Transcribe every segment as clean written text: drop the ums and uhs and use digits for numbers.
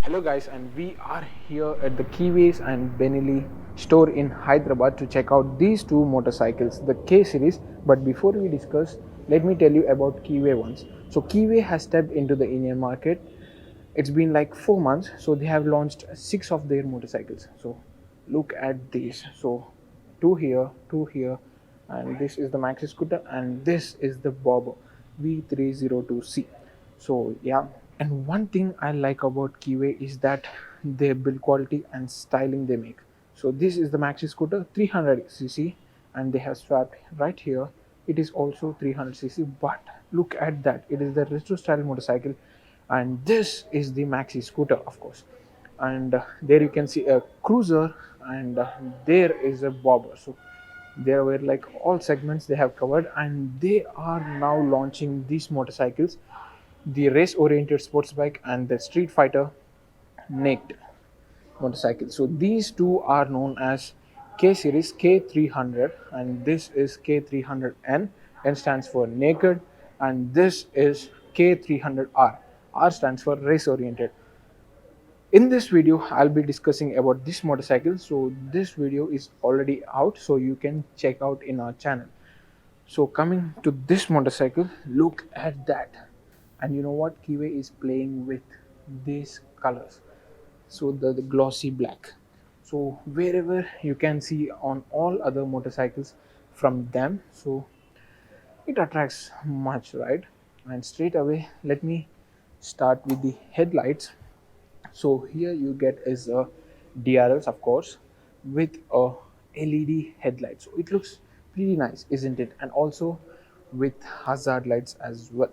Hello guys, and we are here at the Keeways and Benelli store in Hyderabad to check out these two motorcycles, the K series. But before we discuss, let me tell you about Keeway ones. So Keeway has stepped into the Indian market. It's been like 4 months, so they have launched six of their motorcycles. So look at these. So two here, and this is the maxi scooter, and this is the Bob V302C. So yeah, and one thing I like about Keeway is that their build quality and styling they make. So this is the maxi scooter 300cc, and they have swapped right here. It is also 300cc, but look at that, it is the retro style motorcycle, and this is the maxi scooter, of course. And there you can see a cruiser, and there is a bobber. So there were like all segments they have covered, and they are now launching these motorcycles, the race oriented sports bike and the street fighter naked motorcycle. So these two are known as K series K300, and this is K300N. N stands for naked, and this is K300R. R stands for race oriented. In this video I'll be discussing about this motorcycle. So this video is already out, so you can check out in our channel. So coming to this motorcycle, look at that. And you know what, Keeway is playing with these colors. So the glossy black, so wherever you can see on all other motorcycles from them, so it attracts much, right? And straight away let me start with the headlights. So here you get is a DRLs, of course, with a LED headlight. So it looks pretty nice, isn't it? And also with hazard lights as well.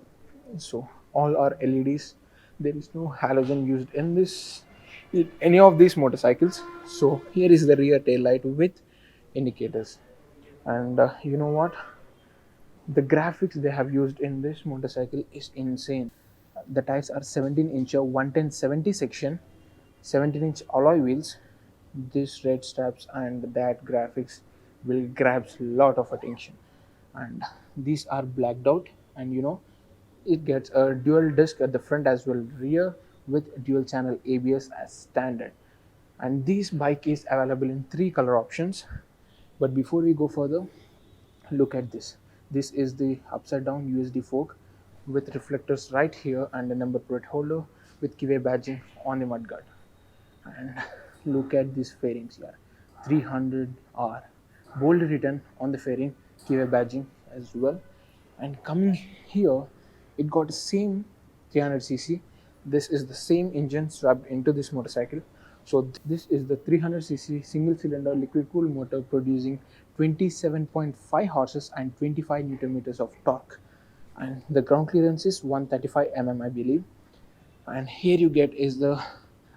So all are LEDs. There is no halogen used in this in any of these motorcycles. So here is the rear tail light with indicators. And you know what? The graphics they have used in this motorcycle is insane. The tires are 17-inch 110/70 section, 17-inch alloy wheels. This red straps and that graphics will grab a lot of attention. And these are blacked out, and you know it gets a dual disc at the front as well rear, with dual channel ABS as standard. And this bike is available in three color options. But before we go further, look at this. This is the upside down USD fork with reflectors right here and a number plate holder with Keeway badging on the mudguard. And look at these fairings here, 300R bold written on the fairing, Keeway badging as well. And coming here, it got the same 300cc. This is the same engine swapped into this motorcycle. So this is the 300cc single cylinder liquid cooled motor producing 27.5 horses and 25 newton meters of torque, and the ground clearance is 135 mm, I believe. And here you get is the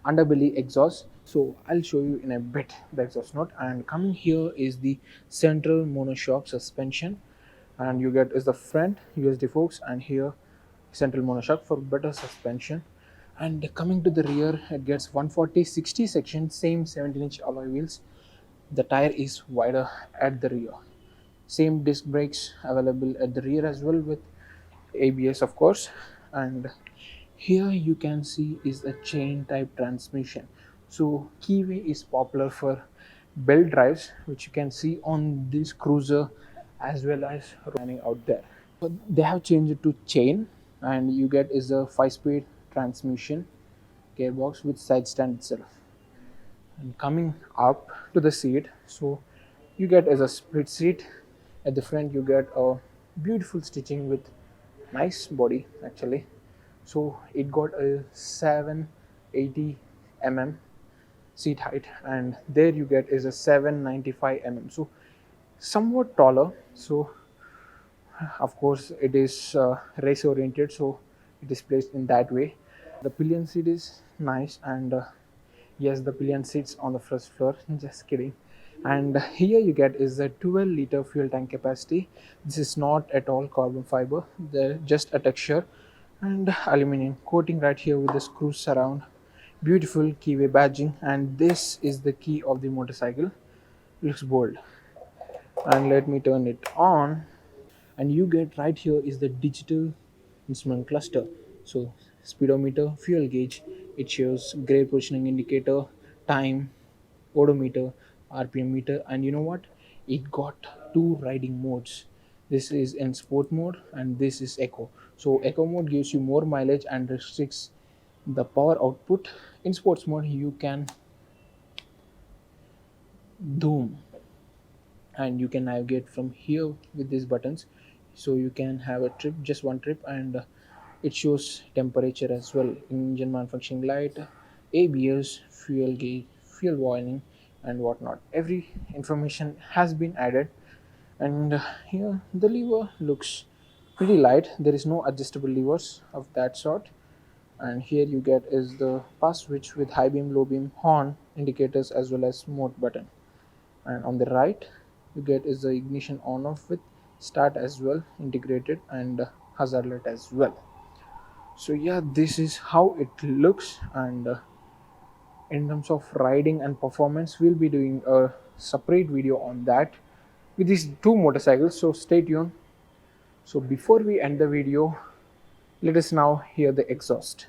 underbelly exhaust. So I'll show you in a bit the exhaust note. And coming here is the central monoshock suspension, and you get is the front USD forks, and here central monoshock for better suspension. And coming to the rear, it gets 140/60 section, same 17-inch alloy wheels. The tire is wider at the rear, same disc brakes available at the rear as well with ABS, of course. And here you can see is a chain type transmission. So Keeway is popular for belt drives, which you can see on this cruiser as well as running out there. But they have changed it to chain, and you get is a 5-speed transmission gearbox with side stand itself. And coming up to the seat, so you get as a split seat. At the front you get a beautiful stitching with nice body actually. So it got a 780 mm seat height, and there you get is a 795 mm, so somewhat taller. So of course it is race oriented, so it is placed in that way. The pillion seat is nice, and yes, the pillion sits on the first floor. Just kidding. And here you get is a 12-liter fuel tank capacity. This is not at all carbon fiber, they're just a texture and aluminum coating right here with the screw surround. Beautiful Keeway badging, and this is the key of the motorcycle. Looks bold. And let me turn it on, and you get right here is the digital instrument cluster. So speedometer, fuel gauge. It shows gear positioning indicator, time, odometer, RPM meter, and you know what? It got two riding modes. This is in sport mode and this is eco. So eco mode gives you more mileage and restricts the power output. In sports mode, you can zoom and you can navigate from here with these buttons, so you can have a trip, just one trip, and it shows temperature as well, engine malfunctioning light, ABS, fuel gauge, fuel warning, and whatnot. Every information has been added. And here the lever looks pretty light, there is no adjustable levers of that sort. And here you get is the pass switch with high beam, low beam, horn indicators, as well as mode button. And on the right you get is the ignition on off with start as well integrated, and hazard light as well. So yeah, this is how it looks. And in terms of riding and performance, we'll be doing a separate video on that with these two motorcycles, so stay tuned. So before we end the video, let us now hear the exhaust.